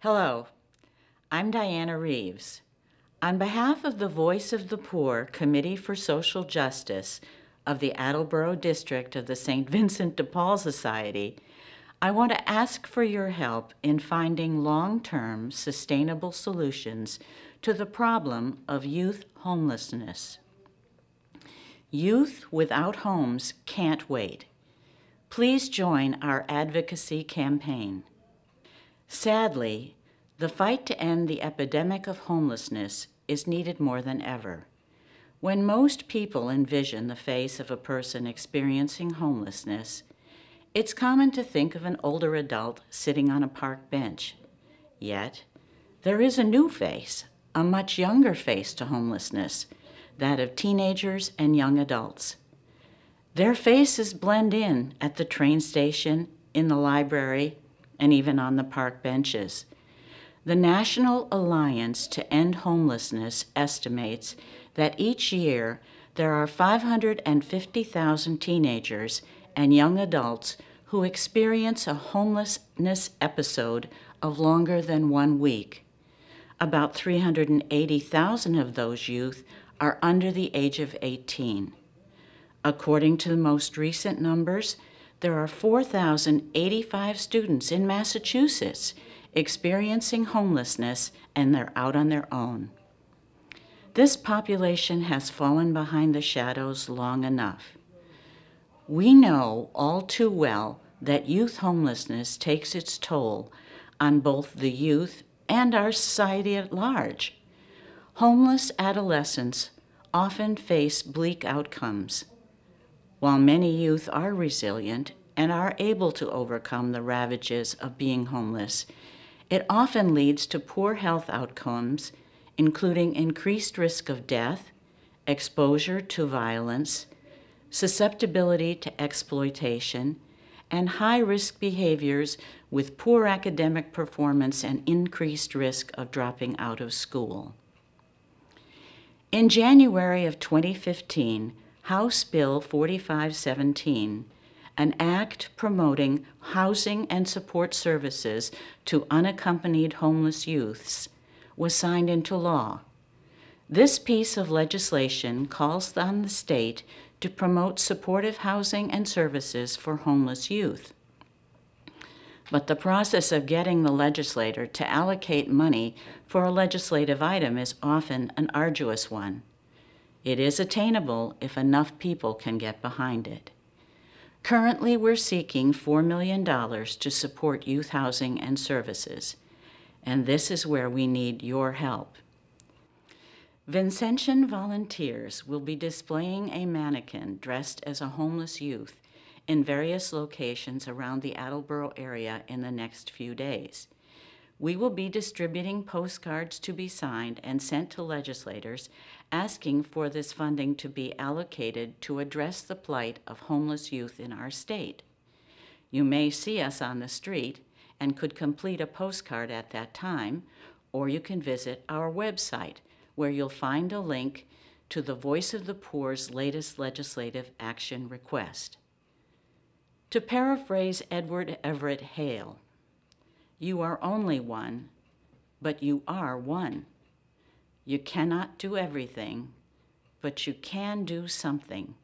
Hello, I'm Diana Reeves. On behalf of the Voice of the Poor Committee for Social Justice of the Attleboro District of the St. Vincent de Paul Society, I want to ask for your help in finding long-term sustainable solutions to the problem of youth homelessness. Youth without homes can't wait. Please join our advocacy campaign. Sadly, the fight to end the epidemic of homelessness is needed more than ever. When most people envision the face of a person experiencing homelessness, it's common to think of an older adult sitting on a park bench. Yet, there is a new face, a much younger face to homelessness, that of teenagers and young adults. Their faces blend in at the train station, in the library, and even on the park benches. The National Alliance to End Homelessness estimates that each year there are 550,000 teenagers and young adults who experience a homelessness episode of longer than 1 week. About 380,000 of those youth are under the age of 18. According to the most recent numbers, there are 4,085 students in Massachusetts experiencing homelessness, and they're out on their own. This population has fallen behind the shadows long enough. We know all too well that youth homelessness takes its toll on both the youth and our society at large. Homeless adolescents often face bleak outcomes. While many youth are resilient and are able to overcome the ravages of being homeless, it often leads to poor health outcomes, including increased risk of death, exposure to violence, susceptibility to exploitation, and high-risk behaviors with poor academic performance and increased risk of dropping out of school. In January of 2015, House Bill 4517, an act promoting housing and support services to unaccompanied homeless youths, was signed into law. This piece of legislation calls on the state to promote supportive housing and services for homeless youth. But the process of getting the legislator to allocate money for a legislative item is often an arduous one. It is attainable if enough people can get behind it. Currently, we're seeking $4 million to support youth housing and services, and this is where we need your help. Vincentian volunteers will be displaying a mannequin dressed as a homeless youth in various locations around the Attleboro area in the next few days. We will be distributing postcards to be signed and sent to legislators asking for this funding to be allocated to address the plight of homeless youth in our state. You may see us on the street and could complete a postcard at that time, or you can visit our website where you'll find a link to the Voice of the Poor's latest legislative action request. To paraphrase Edward Everett Hale, "You are only one, but you are one. You cannot do everything, but you can do something.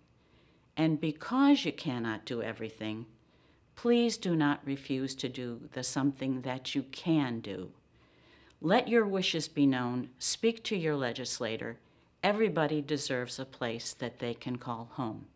And because you cannot do everything, please do not refuse to do the something that you can do. Let your wishes be known. Speak to your legislator. Everybody deserves a place that they can call home."